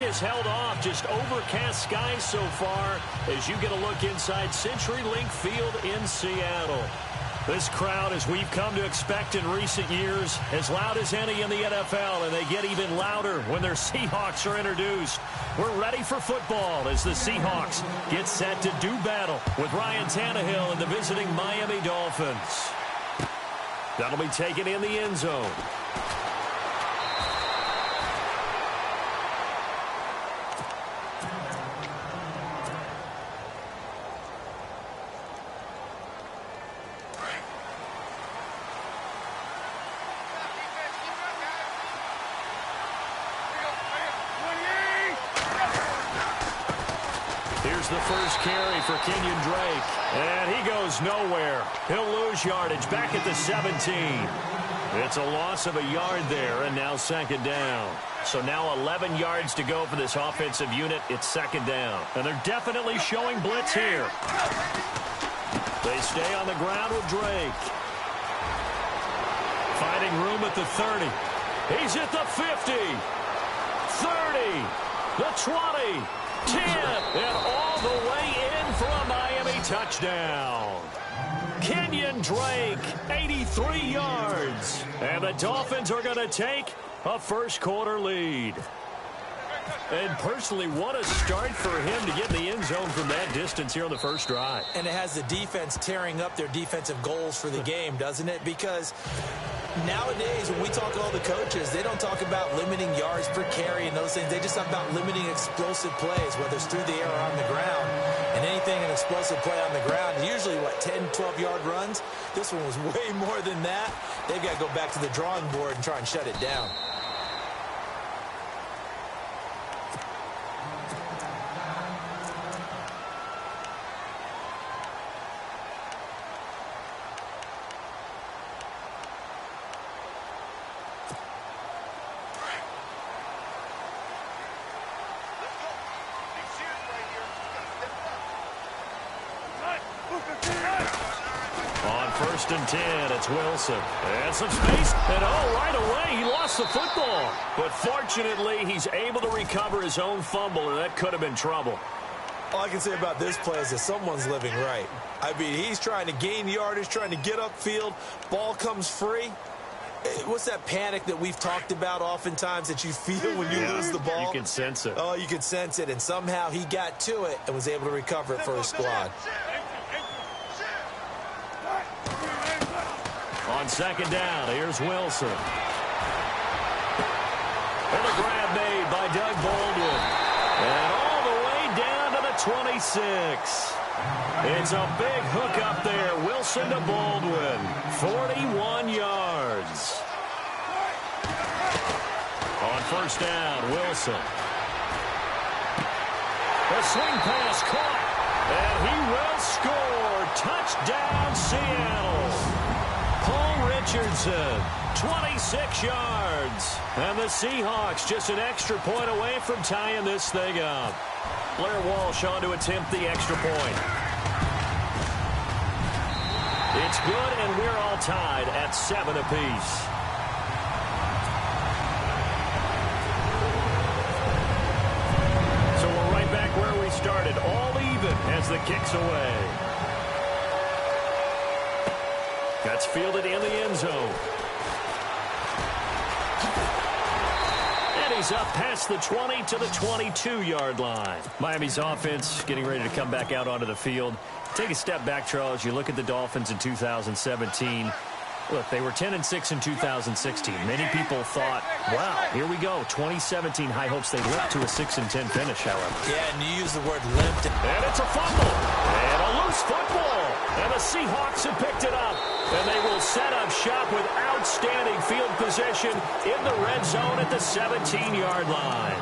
has held off. Just overcast skies so far as you get a look inside CenturyLink Field in Seattle. This crowd, as we've come to expect in recent years, as loud as any in the NFL, and they get even louder when their Seahawks are introduced. We're ready for football as the Seahawks get set to do battle with Ryan Tannehill and the visiting Miami Dolphins. That'll be taken in the end zone. Here's the first carry for Kenyon Drake. And he goes nowhere. He'll lose yardage back at the 17. It's a loss of a yard there, and now second down. So now 11 yards to go for this offensive unit. It's second down. And they're definitely showing blitz here. They stay on the ground with Drake. Finding room at the 30. He's at the 50. 30. The 20. 10, and all the way in for a Miami touchdown. Kenyon Drake, 83 yards. And the Dolphins are going to take a first-quarter lead. And personally, what a start for him to get in the end zone from that distance here on the first drive. And it has the defense tearing up their defensive goals for the game, doesn't it? Because nowadays, when we talk to all the coaches, they don't talk about limiting yards per carry and those things. They just talk about limiting explosive plays, whether it's through the air or on the ground. And anything an explosive play on the ground, usually, 10, 12-yard runs? This one was way more than that. They've got to go back to the drawing board and try and shut it down. On 1st and 10, it's Wilson. And some space. And right away, he lost the football. But fortunately, he's able to recover his own fumble, or that could have been trouble. All I can say about this play is that someone's living right. I mean, he's trying to gain yardage, trying to get upfield. Ball comes free. What's that panic that we've talked about oftentimes that you feel when you lose the ball? You can sense it. Oh, you can sense it. And somehow he got to it and was able to recover it for his squad. On second down, here's Wilson. And a grab made by Doug Baldwin. And all the way down to the 26. It's a big hook up there. Wilson to Baldwin. 41 yards. On first down, Wilson. The swing pass caught. And he will score. Touchdown, Seattle. Paul Richardson, 26 yards. And the Seahawks just an extra point away from tying this thing up. Blair Walsh on to attempt the extra point. It's good, and we're all tied at 7 apiece. So we're right back where we started, all even as the kick's away. That's fielded in the end zone. And he's up past the 20 to the 22-yard line. Miami's offense getting ready to come back out onto the field. Take a step back, Charles. You look at the Dolphins in 2017. Look, they were 10-6 in 2016. Many people thought, wow, here we go. 2017 high hopes. They limped to a 6-10 finish, however. Yeah, and you use the word limped. And it's a fumble. And a loose football. And the Seahawks have picked it up. And they will set up shop with outstanding field position in the red zone at the 17-yard line.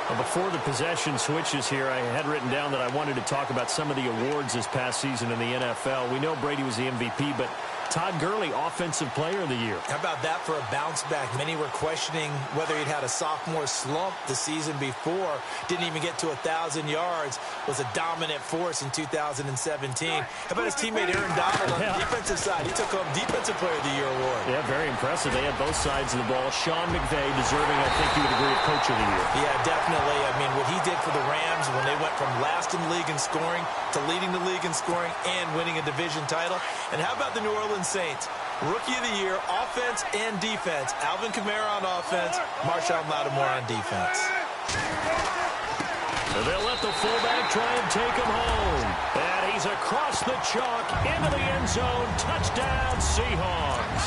Well, before the possession switches here, I had written down that I wanted to talk about some of the awards this past season in the NFL. We know Brady was the MVP, but Todd Gurley, Offensive Player of the Year. How about that for a bounce back? Many were questioning whether he'd had a sophomore slump the season before. Didn't even get to 1,000 yards. Was a dominant force in 2017. How about his teammate Aaron Donald on the defensive side? He took home Defensive Player of the Year award. Yeah, very impressive. They had both sides of the ball. Sean McVay deserving, I think you would agree, of Coach of the Year. Yeah, definitely. I mean, from last in the league in scoring to leading the league in scoring and winning a division title. And how about the New Orleans Saints? Rookie of the year, offense and defense. Alvin Kamara on offense, Marshawn Lattimore on defense. They'll let the fullback try and take him home. And he's across the chalk into the end zone. Touchdown, Seahawks.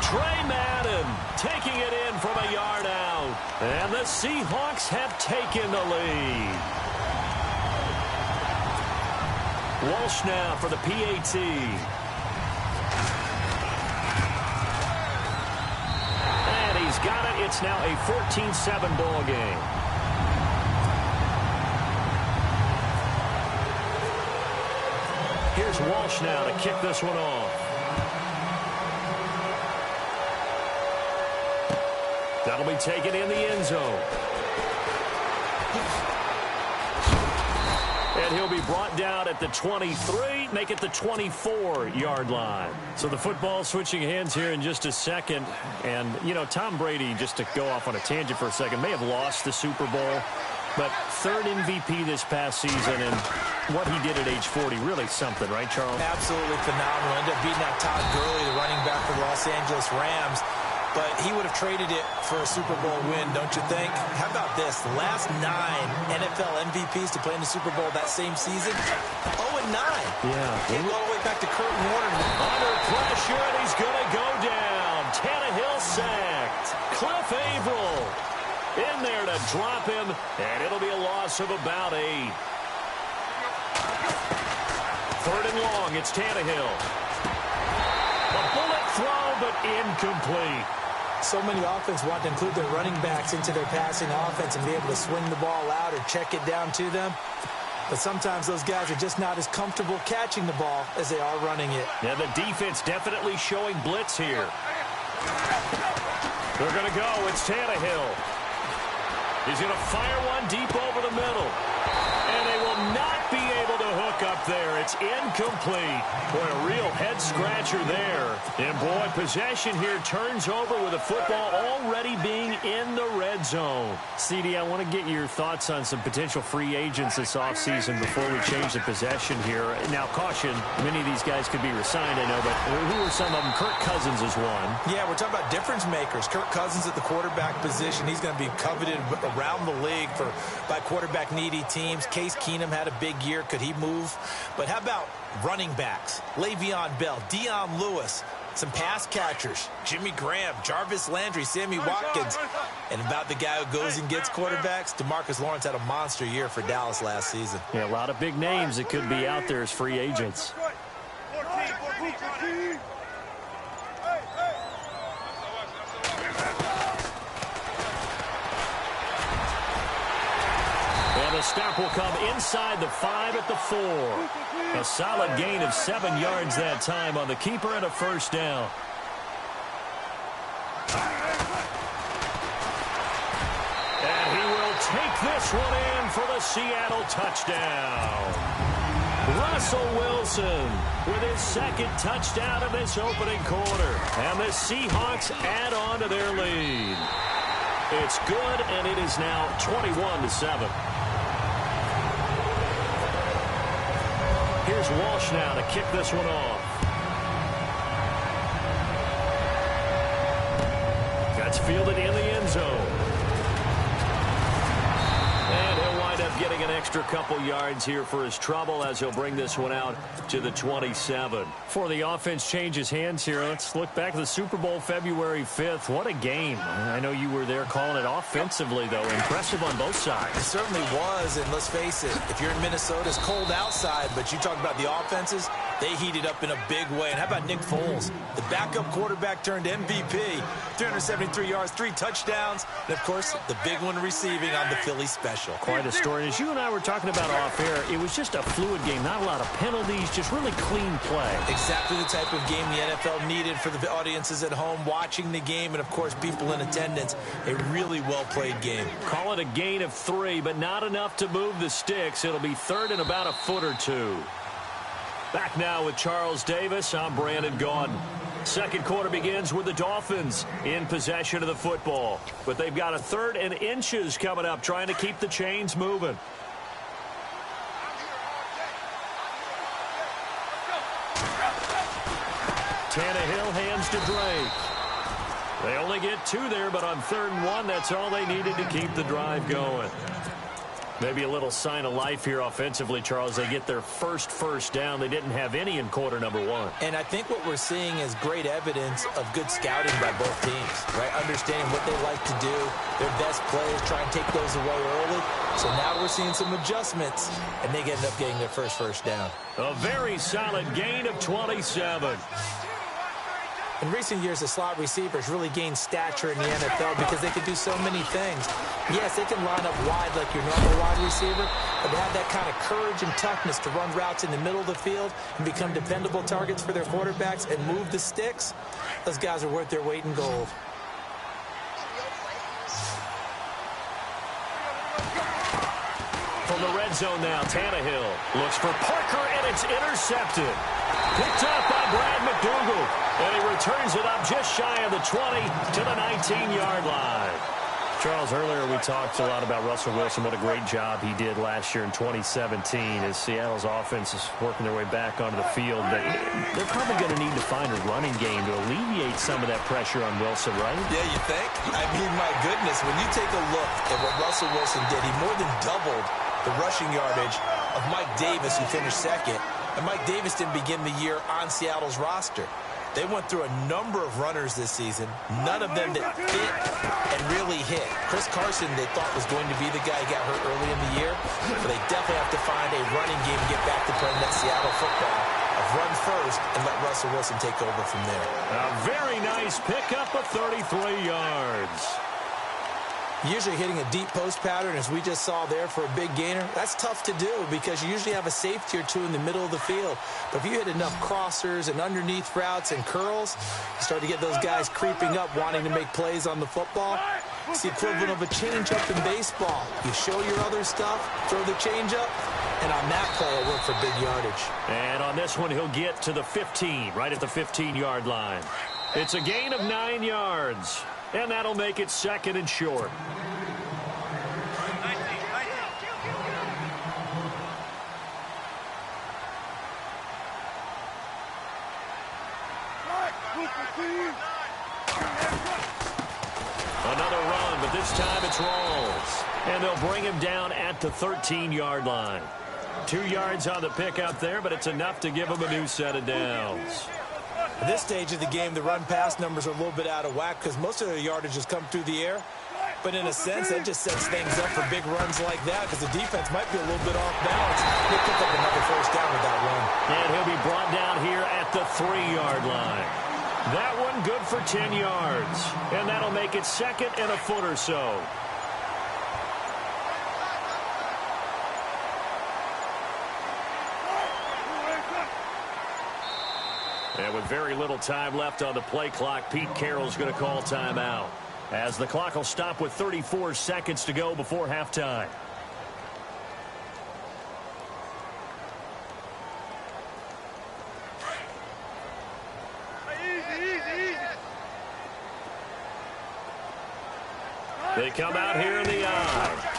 Trey Madden taking it in from a yard out. And the Seahawks have taken the lead. Walsh now for the PAT. And he's got it. It's now a 14-7 ball game. Here's Walsh now to kick this one off. That'll be taken in the end zone. And he'll be brought down at the 23, make it the 24-yard line. So the football switching hands here in just a second. And, you know, Tom Brady, just to go off on a tangent for a second, may have lost the Super Bowl. But third MVP this past season, and what he did at age 40, really something, right, Charles? Absolutely phenomenal. Ended up beating out Todd Gurley, the running back for the Los Angeles Rams. But he would have traded it for a Super Bowl win, don't you think? How about this? The last 9 NFL MVPs to play in the Super Bowl that same season, 0-9. Yeah. Can't go all the way back to Kurt Warner. Under pressure, and he's going to go down. Tannehill sacked. Cliff Averill in there to drop him, and it'll be a loss of about 8. Third and long, it's Tannehill. A bullet throw, but incomplete. So many offense want to include their running backs into their passing offense and be able to swing the ball out or check it down to them. But sometimes those guys are just not as comfortable catching the ball as they are running it. Yeah, the defense definitely showing blitz here. They're going to go. It's Tannehill. He's going to fire one deep over the middle. And they will not be able to hook up there. It's incomplete. Boy, a real head-scratcher there. And, boy, possession here turns over with the football already being in the red zone. CD, I want to get your thoughts on some potential free agents this offseason before we change the possession here. Now, caution, many of these guys could be resigned, I know, but who are some of them? Kirk Cousins is one. Yeah, we're talking about difference makers. Kirk Cousins at the quarterback position. He's going to be coveted around the league by quarterback-needy teams. Case Keenum had a big year. Could he move? But how about running backs? Le'Veon Bell, Dion Lewis, some pass catchers, Jimmy Graham, Jarvis Landry, Sammy Watkins. And about the guy who goes and gets quarterbacks, DeMarcus Lawrence had a monster year for Dallas last season. Yeah, a lot of big names that could be out there as free agents. The stop will come inside the 5 at the 4. A solid gain of 7 yards that time on the keeper and a first down. And he will take this one in for the Seattle touchdown. Russell Wilson with his second touchdown in this opening quarter. And the Seahawks add on to their lead. It's good, and it is now 21-7. Here's Walsh now to kick this one off. That's fielded in the end zone. And he'll wind up getting an extra couple yards here for his trouble as he'll bring this one out to the 27. Before the offense changes hands here, let's look back at the Super Bowl February 5th. What a game. I know you were there calling it offensively, though. Impressive on both sides. It certainly was, and let's face it, if you're in Minnesota, it's cold outside, but you talk about the offenses, they heated up in a big way. And how about Nick Foles? The backup quarterback turned MVP, 373 yards, 3 touchdowns, and, of course, the big one receiving on the Philly special. Quite a story. As you and I were talking about off air, it was just a fluid game, not a lot of penalties, just really clean play. Exactly the type of game the NFL needed for the audiences at home watching the game and, of course, people in attendance. A really well-played game. Call it a gain of 3, but not enough to move the sticks. It'll be third and about a foot or 2. Back now with Charles Davis. I'm Brandon Gaudin. Second quarter begins with the Dolphins in possession of the football. But they've got a 3rd and inches coming up, trying to keep the chains moving. Tannehill hands to Drake. They only get 2 there, but on 3rd and 1, that's all they needed to keep the drive going. Maybe a little sign of life here offensively, Charles. They get their first down. They didn't have any in quarter number 1. And I think what we're seeing is great evidence of good scouting by both teams, right? Understanding what they like to do, their best players, try and take those away early. So now we're seeing some adjustments, and they end up getting their first down. A very solid gain of 27. In recent years, the slot receivers really gained stature in the NFL because they can do so many things. Yes, they can line up wide like your normal wide receiver, but to have that kind of courage and toughness to run routes in the middle of the field and become dependable targets for their quarterbacks and move the sticks, those guys are worth their weight in gold. From the red zone now, Tannehill looks for Parker, and it's intercepted. Picked up by Brad McDougal, and he returns it up just shy of the 20 to the 19-yard line. Charles, earlier we talked a lot about Russell Wilson, what a great job he did last year in 2017 as Seattle's offense is working their way back onto the field. But they're probably going to need to find a running game to alleviate some of that pressure on Wilson, right? Yeah, you think? I mean, my goodness, when you take a look at what Russell Wilson did, he more than doubled the rushing yardage of Mike Davis, who finished 2nd. And Mike Davis didn't begin the year on Seattle's roster. They went through a number of runners this season, none of them that fit and really hit. Chris Carson, they thought was going to be the guy who got hurt early in the year, but they definitely have to find a running game to get back to playing that Seattle football of run first and let Russell Wilson take over from there. A very nice pickup of 33 yards. Usually hitting a deep post pattern, as we just saw there for a big gainer, that's tough to do because you usually have a safety or 2 in the middle of the field. But if you hit enough crossers and underneath routes and curls, you start to get those guys creeping up, wanting to make plays on the football. It's the equivalent of a changeup in baseball. You show your other stuff, throw the changeup, and on that play, it worked for big yardage. And on this one, he'll get to the 15, right at the 15-yard line. It's a gain of 9 yards. And that'll make it 2nd and short. Another run, but this time it's Rawls. And they'll bring him down at the 13-yard line. 2 yards on the pickup there, but it's enough to give him a new set of downs. At this stage of the game, the run-pass numbers are a little bit out of whack because most of their yardage has come through the air. But in a sense, that just sets things up for big runs like that because the defense might be a little bit off balance. He'll pick up another 1st down with that run. And he'll be brought down here at the 3-yard line. That one good for 10 yards. And that'll make it 2nd and a foot or so. And with very little time left on the play clock, Pete Carroll's going to call timeout, as the clock will stop with 34 seconds to go before halftime. They come out here in the eye.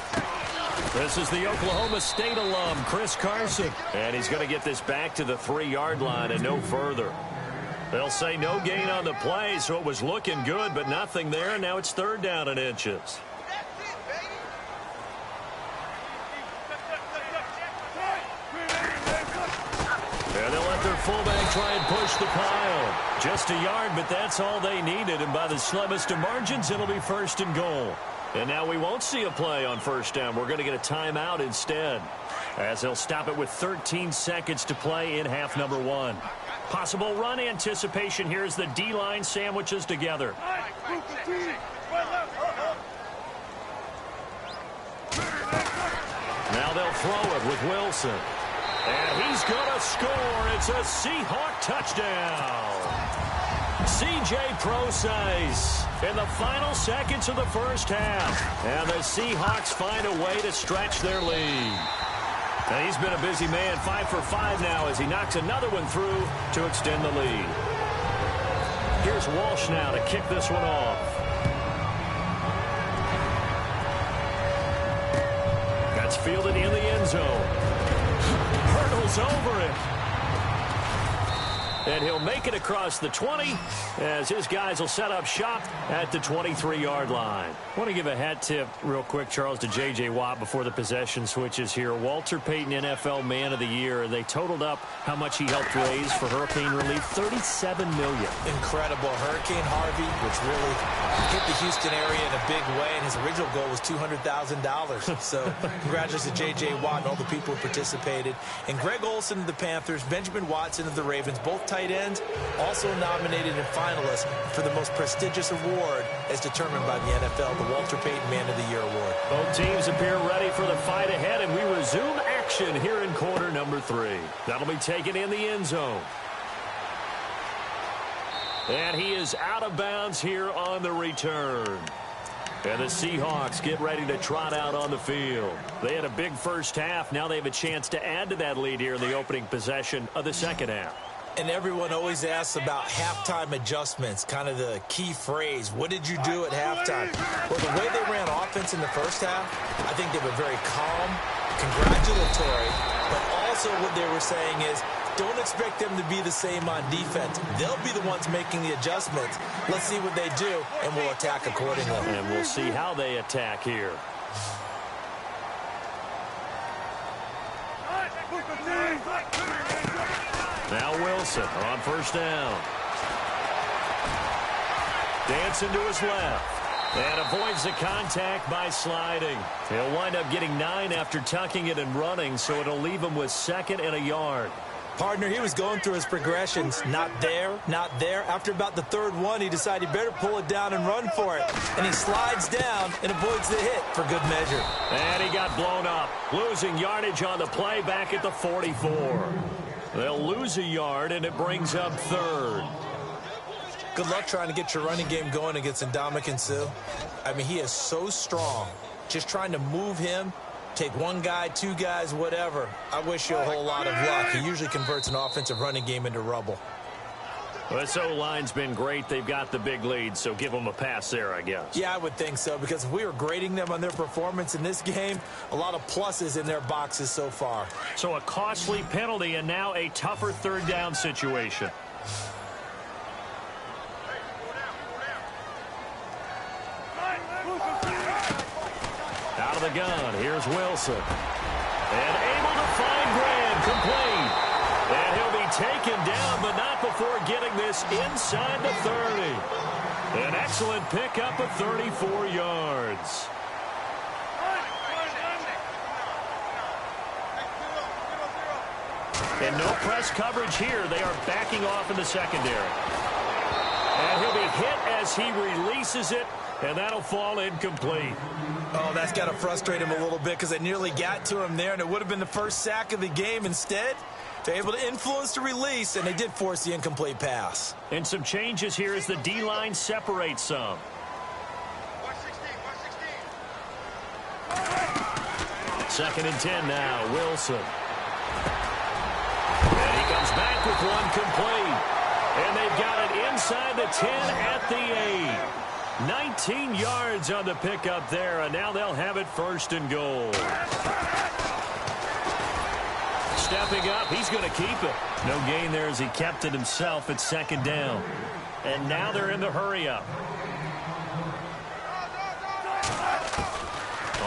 This is the Oklahoma State alum, Chris Carson. And he's going to get this back to the 3-yard line and no further. They'll say no gain on the play, so it was looking good, but nothing there. Now it's 3rd down and inches. And they'll let their fullback try and push the pile. Just a yard, but that's all they needed. And by the slimmest of margins, it'll be 1st and goal. And now we won't see a play on 1st down. We're going to get a timeout instead, as they'll stop it with 13 seconds to play in half number 1. Possible run anticipation here as the D-line sandwiches together. Now they'll throw it with Wilson. And he's going to score. It's a Seahawk touchdown. C.J. Prosise in the final seconds of the 1st half. And the Seahawks find a way to stretch their lead. And he's been a busy man, 5 for 5 now as he knocks another one through to extend the lead. Here's Walsh now to kick this one off. That's fielded in the end zone. Hurdles over it. And he'll make it across the 20 as his guys will set up shop at the 23-yard line. I want to give a hat tip real quick, Charles, to J.J. Watt before the possession switches here. Walter Payton, NFL Man of the Year. They totaled up how much he helped raise for hurricane relief, $37 million. Incredible. Hurricane Harvey, which really hit the Houston area in a big way, and his original goal was $200,000. So congratulations to J.J. Watt and all the people who participated. And Greg Olsen of the Panthers, Benjamin Watson of the Ravens, both tight ends, also nominated and finalists for the most prestigious award as determined by the NFL, the Walter Payton Man of the Year Award. Both teams appear ready for the fight ahead, and we resume action here in quarter number 3. That'll be taken in the end zone. And he is out of bounds here on the return. And the Seahawks get ready to trot out on the field. They had a big first half. Now they have a chance to add to that lead here in the opening possession of the second half. And everyone always asks about halftime adjustments, kind of the key phrase. What did you do at halftime? Well, the way they ran offense in the first half, I think they were very calm, congratulatory, but also what they were saying is, don't expect them to be the same on defense. They'll be the ones making the adjustments. Let's see what they do, and we'll attack accordingly. And we'll see how they attack here. Now Wilson on first down. Dancing to his left. And avoids the contact by sliding. He'll wind up getting 9 after tucking it and running, so it'll leave him with 2nd and a yard. Partner, he was going through his progressions. Not there, not there. After about the 3rd one, he decided he better pull it down and run for it. And he slides down and avoids the hit for good measure. And he got blown up. Losing yardage on the play back at the 44. They'll lose a yard, and it brings up 3rd. Good luck trying to get your running game going against Ndamukong Suh. I mean, he is so strong. Just trying to move him, take one guy, 2 guys, whatever. I wish you a whole lot of luck. He usually converts an offensive running game into rubble. Well, this O-line's been great. They've got the big lead, so give them a pass there, I guess. Yeah, I would think so, because if we were grading them on their performance in this game, a lot of pluses in their boxes so far. So a costly penalty and now a tougher 3rd down situation. Out of the gun, here's Wilson. And able to find Graham, complete. And he'll be taken down, but not before getting this inside the 30. An excellent pickup of 34 yards. And no press coverage here. They are backing off in the secondary. And he'll be hit as he releases it, and that'll fall incomplete. Oh, that's got to frustrate him a little bit because they nearly got to him there, and it would have been the first sack of the game. Instead, they're able to influence the release, and they did force the incomplete pass. And some changes here as the D-line separates some. 2nd and 10 now, Wilson. And he comes back with one complete. And they've got it inside the 10 at the 8. 19 yards on the pickup there, and now they'll have it 1st and goal. Stepping up, he's going to keep it. No gain there as he kept it himself at 2nd down. And now they're in the hurry-up.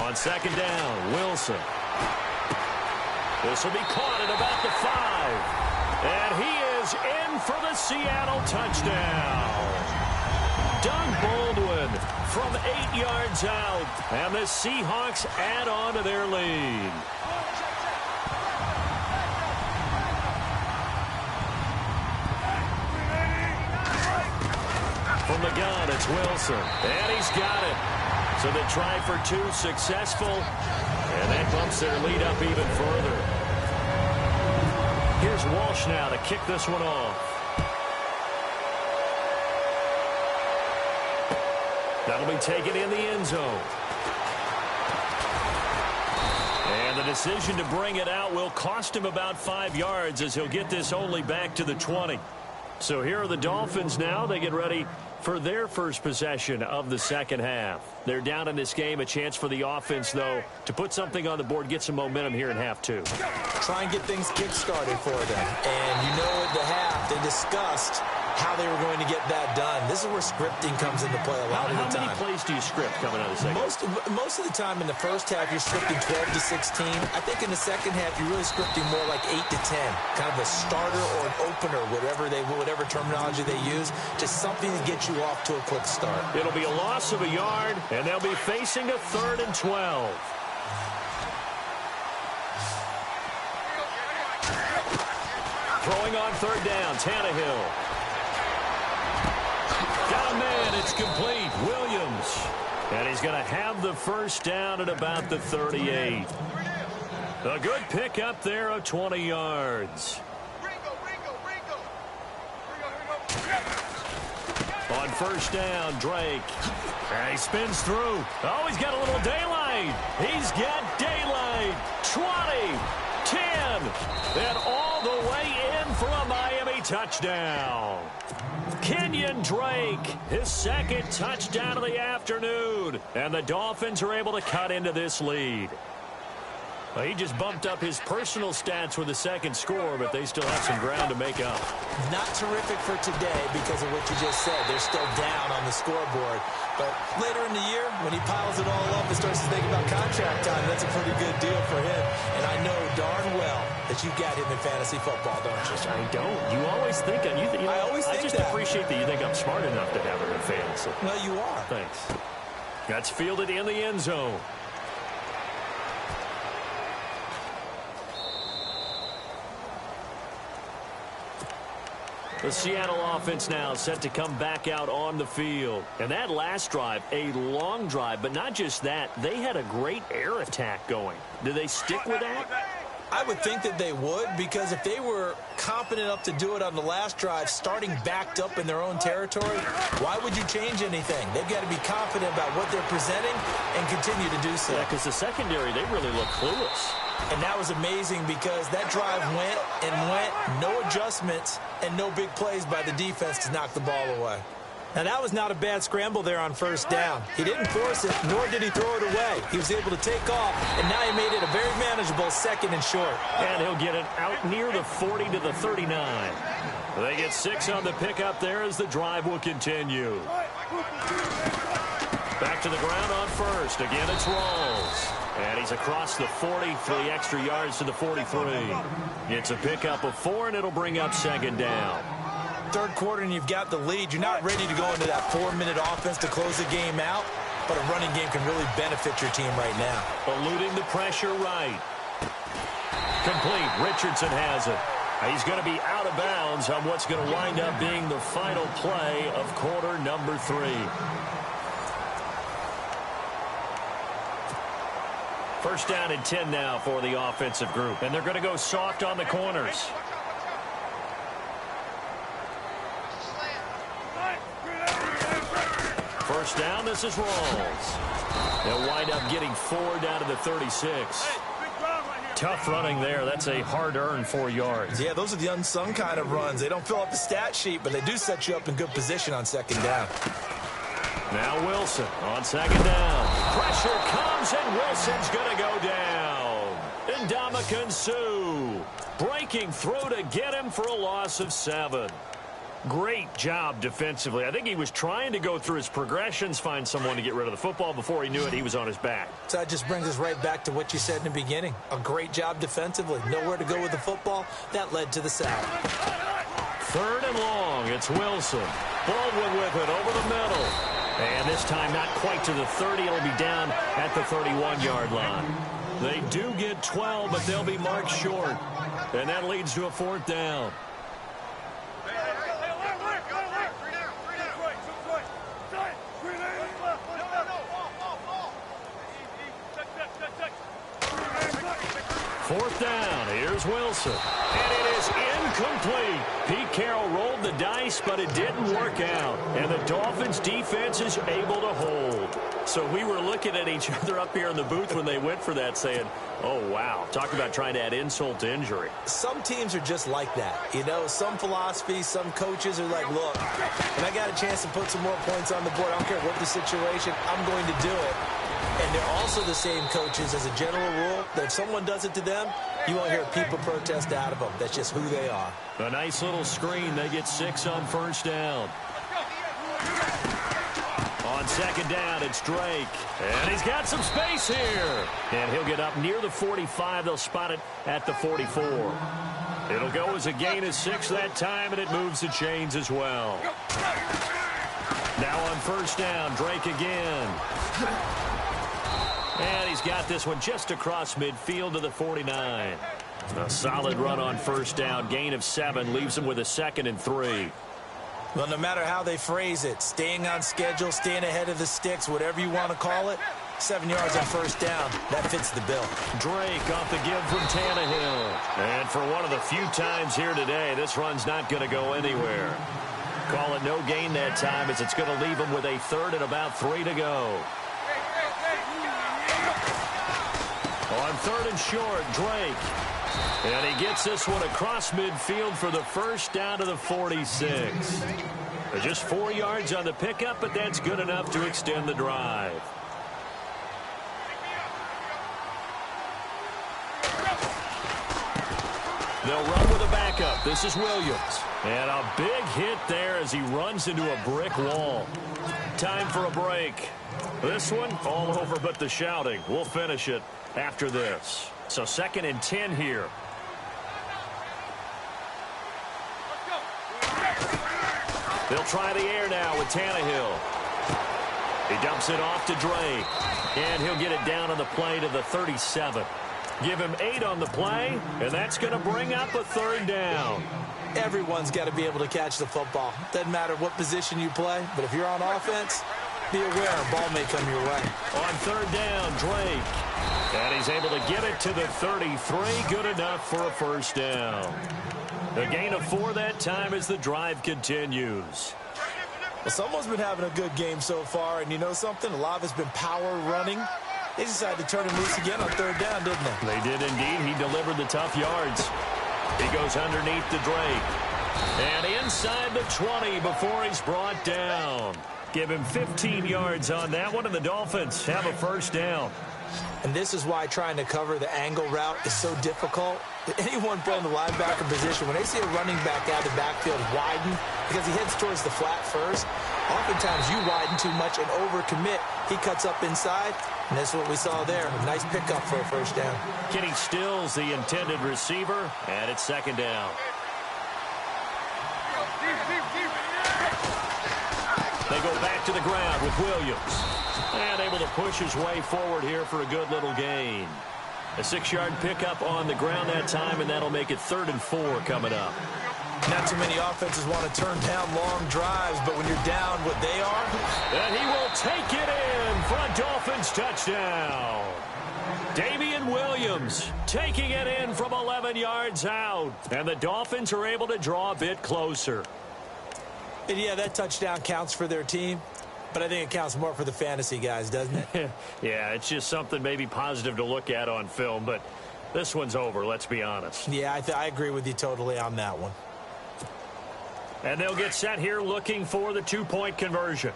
On 2nd down, Wilson. This will be caught at about the 5. And he is in for the Seattle touchdown. Doug Baldwin from 8 yards out. And the Seahawks add on to their lead. From the gun, it's Wilson. And he's got it. So they try for 2, successful. And that bumps their lead up even further. Here's Walsh now to kick this one off. That'll be taken in the end zone. And the decision to bring it out will cost him about 5 yards as he'll get this only back to the 20. So here are the Dolphins now. They get ready for their first possession of the second half. They're down in this game. A chance for the offense, though, to put something on the board, get some momentum here in half two. Try and get things kick-started for them. And you know at the half, they discussed how they were going to get that done. This is where scripting comes into play a lot of the time. How many plays do you script coming out of the second? Most of the time in the first half, you're scripting 12 to 16. I think in the second half, you're really scripting more like 8 to 10. Kind of a starter or an opener, whatever terminology they use, just something to get you off to a quick start. It'll be a loss of a yard, and they'll be facing a 3rd and 12. Throwing on 3rd down, Tannehill. Got a man, it's complete. Williams. And he's going to have the first down at about the 38. A good pickup there of 20 yards. On 1st down, Drake. And he spins through. Oh, he's got a little daylight. He's got daylight. 20, 10, and all the way in for a Miami touchdown. Kenyon Drake, his 2nd touchdown of the afternoon. And the Dolphins are able to cut into this lead. Well, he just bumped up his personal stats with a 2nd score, but they still have some ground to make up. Not terrific for today because of what you just said. They're still down on the scoreboard. But later in the year, when he piles it all up and starts to think about contract time, that's a pretty good deal for him. And I know darn well that you've got him in fantasy football, don't you? I don't. You always think, I just appreciate that you think I'm smart enough to have him in fantasy. Well, you are. Thanks. That's fielded in the end zone. The Seattle offense now set to come back out on the field. And that last drive, a long drive, but not just that, they had a great air attack going. Do they stick with that? I would think that they would, because if they were competent enough to do it on the last drive, starting backed up in their own territory, why would you change anything? They've got to be confident about what they're presenting and continue to do so. Yeah, because the secondary, they really look clueless. And that was amazing because that drive went and went, no adjustments and no big plays by the defense to knock the ball away. Now, that was not a bad scramble there on 1st down. He didn't force it, nor did he throw it away. He was able to take off, and now he made it a very manageable 2nd and short. And he'll get it out near the 40 to the 39. They get 6 on the pickup there as the drive will continue. Back to the ground on 1st. Again, it's Rawls. And he's across the 40 for the extra yards to the 43. It's a pickup of 4, and it'll bring up 2nd down. 3rd quarter, and you've got the lead. You're not ready to go into that 4-minute offense to close the game out, but a running game can really benefit your team right now. Eluding the pressure right. Complete. Richardson has it. He's going to be out of bounds on what's going to wind up being the final play of quarter number 3. First down and 10 now for the offensive group. And they're going to go soft on the corners. First down, this is Rawls. They'll wind up getting 4 down to the 36. Tough running there. That's a hard-earned 4 yards. Yeah, those are the unsung kind of runs. They don't fill up the stat sheet, but they do set you up in good position on 2nd down. Now Wilson on 2nd down. Pressure comes, and Wilson's going to go down. Ndamukong Suh breaking through to get him for a loss of 7. Great job defensively. I think he was trying to go through his progressions, find someone to get rid of the football. Before he knew it, he was on his back. So that just brings us right back to what you said in the beginning. A great job defensively. Nowhere to go with the football. That led to the sack. 3rd and long. It's Wilson. Baldwin with it over the middle. And this time not quite to the 30. It'll be down at the 31-yard line. They do get 12, but they'll be marked short. And that leads to a 4th down. 4th down. Here's Wilson. And it is incomplete. Pete Carroll rolled the dice, but it didn't work out. And the Dolphins defense is able to hold. So we were looking at each other up here in the booth when they went for that saying, oh, wow. Talk about trying to add insult to injury. Some teams are just like that. You know, some philosophies, some coaches are like, look, when I got a chance to put some more points on the board, I don't care what the situation, I'm going to do it. And they're also the same coaches as a general rule that if someone does it to them, you won't hear people protest out of them. That's just who they are. A nice little screen. They get 6 on 1st down. On 2nd down, it's Drake. And he's got some space here. And he'll get up near the 45. They'll spot it at the 44. It'll go as a gain of 6 that time, and it moves the chains as well. Now on 1st down, Drake again. And he's got this one just across midfield to the 49. A solid run on 1st down. Gain of 7 leaves him with a 2nd and 3. Well, no matter how they phrase it, staying on schedule, staying ahead of the sticks, whatever you want to call it, 7 yards on 1st down, that fits the bill. Drake off the give from Tannehill. And for one of the few times here today, this run's not going to go anywhere. Call it no gain that time as it's going to leave him with a 3rd and about 3 to go. On 3rd and short, Drake. And he gets this one across midfield for the 1st down to the 46. Just 4 yards on the pickup, but that's good enough to extend the drive. They'll run with a backup. This is Williams. And a big hit there as he runs into a brick wall. Time for a break. This one all over but the shouting. We'll finish it after this. So 2nd and 10 here. They'll try the air now with Tannehill. He dumps it off to Drake. And he'll get it down on the play to the 37. Give him 8 on the play, and that's going to bring up a 3rd down. Everyone's got to be able to catch the football. Doesn't matter what position you play, but if you're on offense, be aware a ball may come your way. On 3rd down, Drake. And he's able to get it to the 33. Good enough for a 1st down. A gain of 4 that time as the drive continues. Well, someone's been having a good game so far, and you know something? A lot of it's been power running. They decided to turn him loose again on 3rd down, didn't they? They did indeed. He delivered the tough yards. He goes underneath the Drake. And inside the 20 before he's brought down. Give him 15 yards on that one, and the Dolphins have a 1st down. And this is why trying to cover the angle route is so difficult. Anyone playing the linebacker position, when they see a running back out of the backfield widen because he heads towards the flat first, oftentimes you widen too much and overcommit. He cuts up inside, and that's what we saw there. A nice pickup for a 1st down. Kenny Stills, the intended receiver, and it's 2nd down. They go back to the ground with Williams. And able to push his way forward here for a good little gain. A 6-yard pickup on the ground that time, and that'll make it 3rd and 4 coming up. Not too many offenses want to turn down long drives, but when you're down what they are. And he will take it in for a Dolphins touchdown. Damian Williams taking it in from 11 yards out. And the Dolphins are able to draw a bit closer. And yeah, that touchdown counts for their team. But I think it counts more for the fantasy guys, doesn't it? Yeah, it's just something maybe positive to look at on film, but this one's over, let's be honest. Yeah, I agree with you totally on that one. And they'll get set here looking for the 2-point conversion.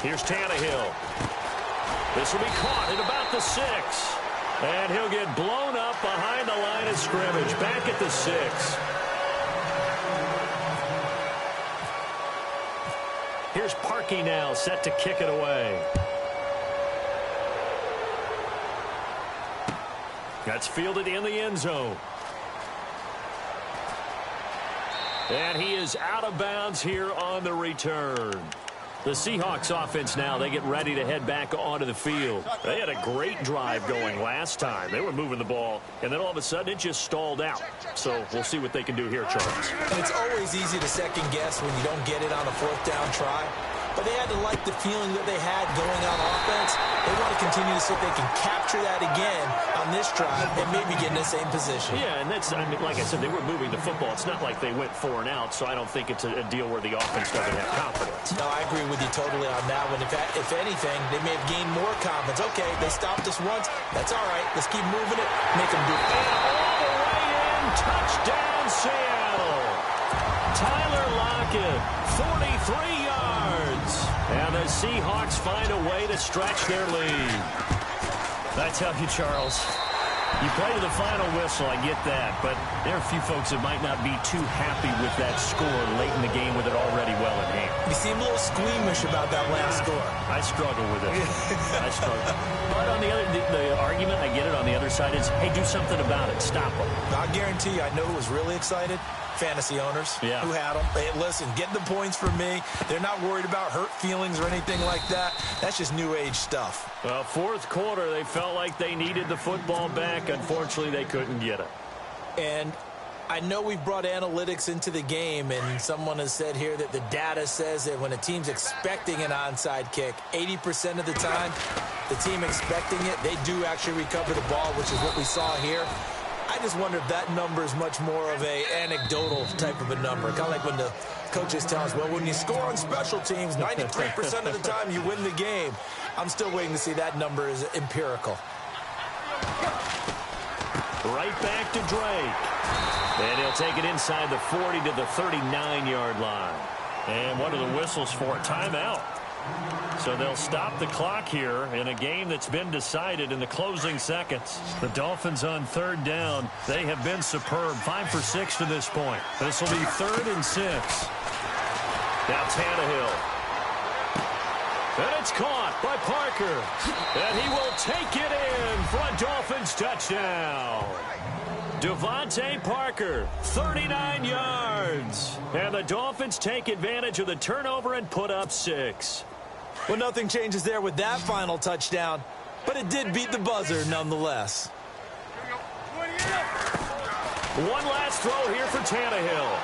Here's Tannehill. This will be caught at about the 6. And he'll get blown up behind the line of scrimmage, back at the 6. Here's Parkey now, set to kick it away. That's fielded in the end zone. And he is out of bounds here on the return. The Seahawks offense now, they get ready to head back onto the field. They had a great drive going last time. They were moving the ball, and then all of a sudden it just stalled out. So we'll see what they can do here, Charles. And it's always easy to second guess when you don't get it on a 4th down try. but they had to like the feeling that they had going on offense. They want to continue to see if they can capture that again on this drive and maybe get in the same position. Yeah, and that's, I mean, like I said, they were moving the football. It's not like they went 4 and out, so I don't think it's a deal where the offense doesn't have confidence. No, I agree with you totally on that one. If anything, they may have gained more confidence. Okay, they stopped us once. That's all right. Let's keep moving it. Make them do it. And all the way in, touchdown Seattle. Tyler Lockett, 43 yards. And the Seahawks find a way to stretch their lead. I tell you, Charles, you play to the final whistle, I get that, but there are a few folks that might not be too happy with that score late in the game with it already well in hand. You seem a little squeamish about that last score. I struggle with it. I struggle. But on the other, the argument, I get it, on the other side is, hey, do something about it. Stop them. I guarantee you, I know who was really excited. Fantasy owners who had them. Hey, listen, get the points for me. They're not worried about hurt feelings or anything like that. That's just new age stuff. Well, fourth quarter, they felt like they needed the football back. Unfortunately, they couldn't get it. And I know we've brought analytics into the game, and someone has said here that the data says that when a team's expecting an onside kick, 80% of the time, the team expecting it, they do actually recover the ball, which is what we saw here. I just wonder if that number is much more of a anecdotal type of a number. Kind of like when the coaches tell us, well, when you score on special teams, 93% of the time you win the game. I'm still waiting to see that number is empirical. Right back to Drake. And he'll take it inside the 40 to the 39-yard line. And what are the whistles for? Timeout. So they'll stop the clock here in a game that's been decided in the closing seconds. The Dolphins on third down. They have been superb. 5 for 6 to this point. This will be 3rd and 6. Now Tannehill. And it's caught by Parker. And he will take it in for a Dolphins touchdown. Devontae Parker, 39 yards. And the Dolphins take advantage of the turnover and put up 6. Well, nothing changes there with that final touchdown, but it did beat the buzzer nonetheless. One last throw here for Tannehill.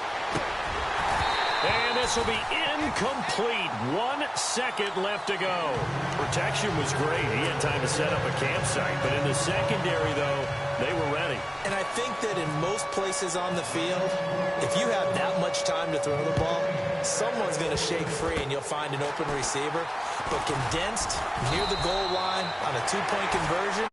And this will be incomplete. 1 second left to go. Protection was great. He had time to set up a campsite. But in the secondary, though, they were ready. And I think that in most places on the field, if you have that much time to throw the ball, someone's going to shake free and you'll find an open receiver. But condensed near the goal line on a 2-point conversion,